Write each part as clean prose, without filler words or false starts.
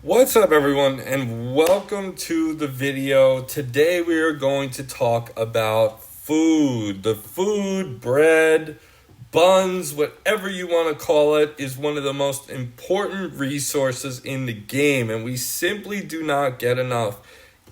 What's up, everyone, and welcome to the video. Today we are going to talk about food. The food, bread, buns, whatever you want to call it, is one of the most important resources in the game, and we simply do not get enough,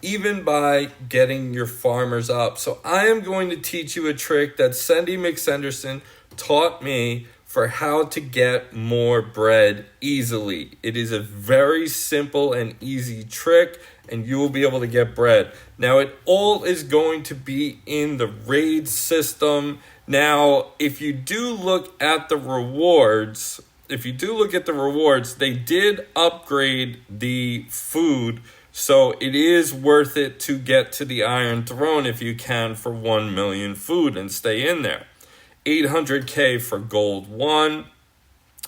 even by getting your farmers up. So I am going to teach you a trick that Cindy McSenderson taught me for how to get more bread easily. It is a very simple and easy trick, and you will be able to get bread. Now, it all is going to be in the raid system. Now, if you do look at the rewards, they did upgrade the food, so it is worth it to get to the Iron Throne if you can for 1 million food and stay in there. 800k for gold 1.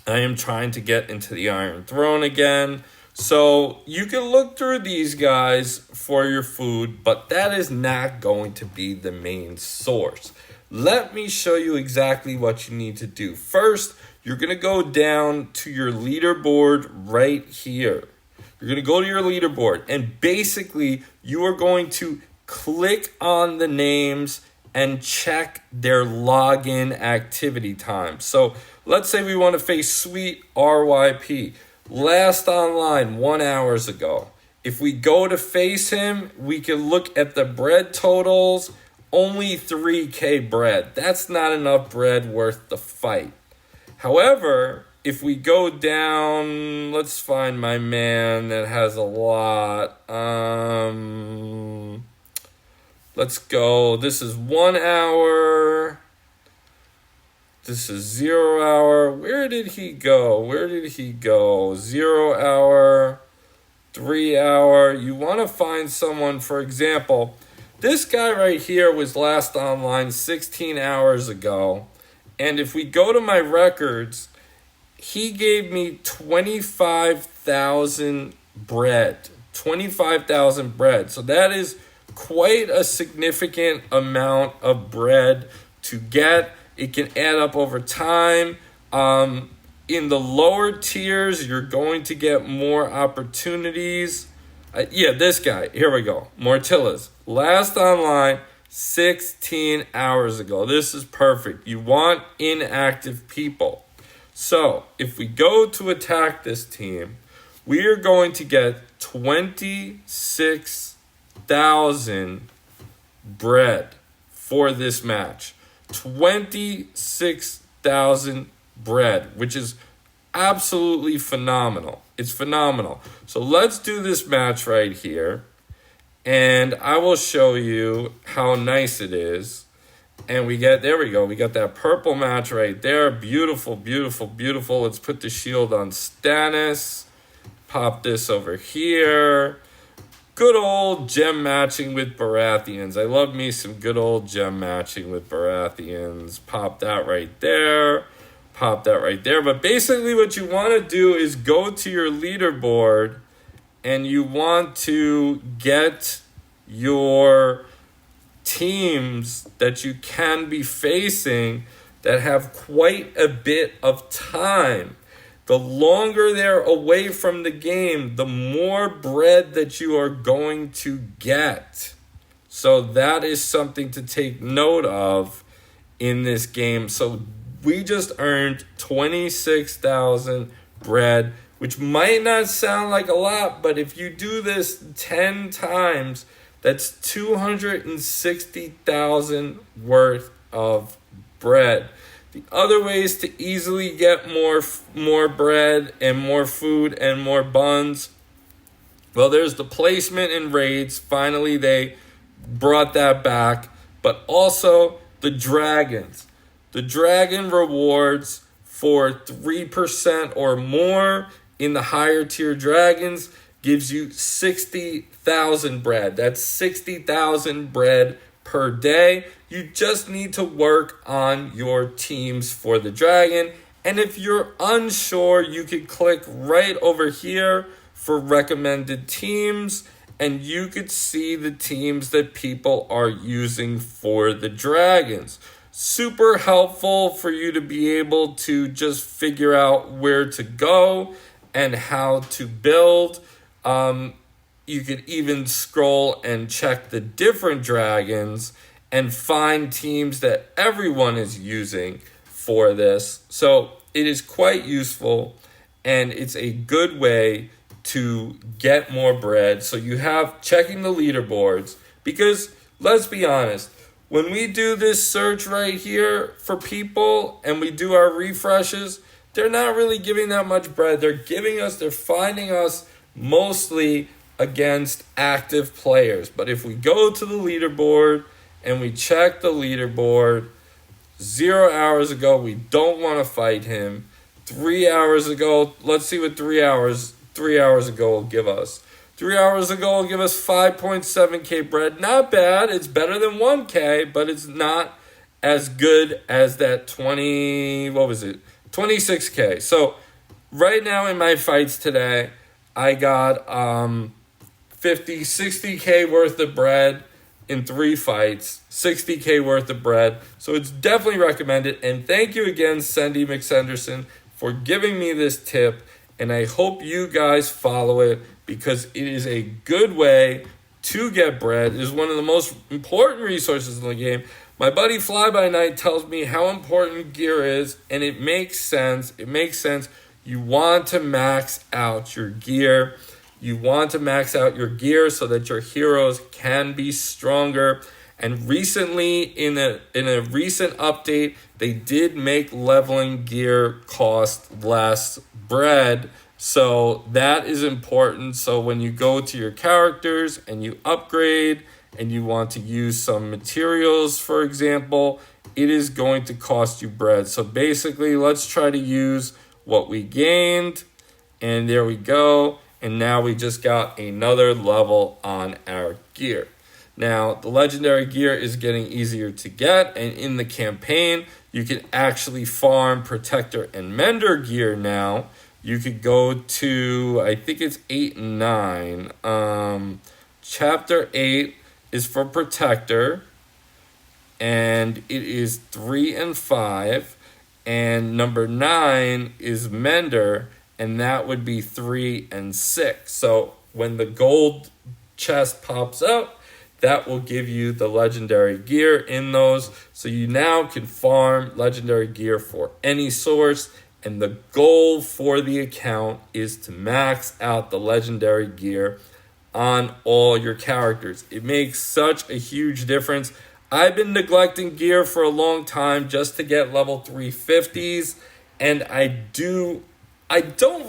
I am trying to get into the Iron Throne again. So you can look through these guys for your food, but that is not going to be the main source. Let me show you exactly what you need to do. First, you're going to go down to your leaderboard right here. You're going to go to your leaderboard, and basically you are going to click on the names and check their login activity time. So let's say we want to face Sweet RYP. Last online 1 hour ago. If we go to face him, we can look at the bread totals. Only 3k bread. That's not enough bread worth the fight. However, if we go down, let's find my man that has a lot. Let's go. This is 1 hour. This is 0 hour. Where did he go? 0 hour, 3 hour. You want to find someone, for example, this guy right here was last online 16 hours ago. And if we go to my records, he gave me 25,000 bread. 25,000 bread. So that is quite a significant amount of bread to get. It can add up over time. In the lower tiers, you're going to get more opportunities. This guy. Here we go. Mortillas. Last online 16 hours ago. This is perfect. You want inactive people. So if we go to attack this team, we are going to get 26,000 bread for this match. 26,000 bread, which is absolutely phenomenal. It's phenomenal. So let's do this match right here, and I will show you how nice it is. And there we go. We got that purple match right there. Beautiful, beautiful, beautiful. Let's put the shield on Stannis. Pop this over here. Good old gem matching with Baratheons. I love me some good old gem matching with Baratheons. Pop that right there. Pop that right there. But basically what you want to do is go to your leaderboard, and you want to get your teams that you can be facing that have quite a bit of time. The longer they're away from the game, the more bread that you are going to get. So that is something to take note of in this game. So we just earned 26,000 bread, which might not sound like a lot, but if you do this 10 times, that's 260,000 worth of bread. The other ways to easily get more bread and more food and more buns, well, there's the placement in raids. Finally, they brought that back. But also the dragons. The dragon rewards for 3% or more in the higher tier dragons gives you 60,000 bread. That's 60,000 bread per day. You just need to work on your teams for the dragon. And if you're unsure, you can click right over here for recommended teams, and you could see the teams that people are using for the dragons. Super helpful for you to be able to just figure out where to go and how to build. You could even scroll and check the different dragons and find teams that everyone is using for this. So it is quite useful, and it's a good way to get more bread. So you have checking the leaderboards, because let's be honest, when we do this search right here for people and we do our refreshes, they're not really giving that much bread. They're finding us mostly against active players. But if we go to the leaderboard and we check the leaderboard, 0 hours ago, we don't want to fight him. 3 hours ago, let's see what 3 hours ago will give us. 3 hours ago will give us 5.7k bread. Not bad. It's better than 1k, but it's not as good as that 26k. So right now in my fights today, I got 60k worth of bread in 3 fights, 60k worth of bread. So it's definitely recommended. And thank you again, Cindy McSenderson, for giving me this tip. And I hope you guys follow it, because it is a good way to get bread. It is one of the most important resources in the game. My buddy Fly By Night tells me how important gear is, and it makes sense. It makes sense. You want to max out your gear. You want to max out your gear so that your heroes can be stronger. And recently, in a recent update, they did make leveling gear cost less bread. So that is important. So when you go to your characters and you upgrade and you want to use some materials, for example, it is going to cost you bread. So basically, let's try to use what we gained. And there we go. And now we just got another level on our gear. Now, the legendary gear is getting easier to get. And in the campaign, you can actually farm Protector and Mender gear now. You could go to, I think it's 8 and 9. Chapter 8 is for Protector, and it is 3 and 5. And number 9 is Mender, and that would be 3 and 6. So when the gold chest pops up, that will give you the legendary gear in those. So you now can farm legendary gear for any source. And the goal for the account is to max out the legendary gear on all your characters. It makes such a huge difference. I've been neglecting gear for a long time just to get level 350s. And I don't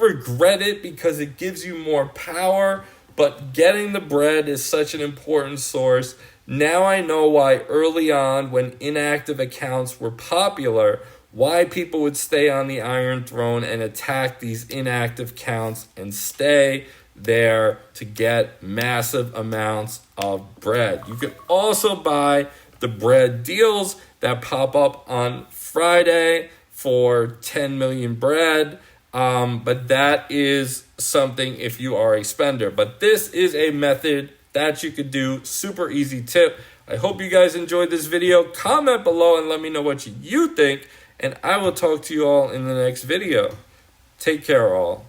regret it, because it gives you more power. But getting the bread is such an important source. Now I know why early on, when inactive accounts were popular, why people would stay on the Iron Throne and attack these inactive accounts and stay there to get massive amounts of bread. You can also buy the bread deals that pop up on Friday for 10 million bread. But that is something if you are a spender. But this is a method that you could do. Super easy tip. I hope you guys enjoyed this video. Comment below and let me know what you think. And I will talk to you all in the next video. Take care, all.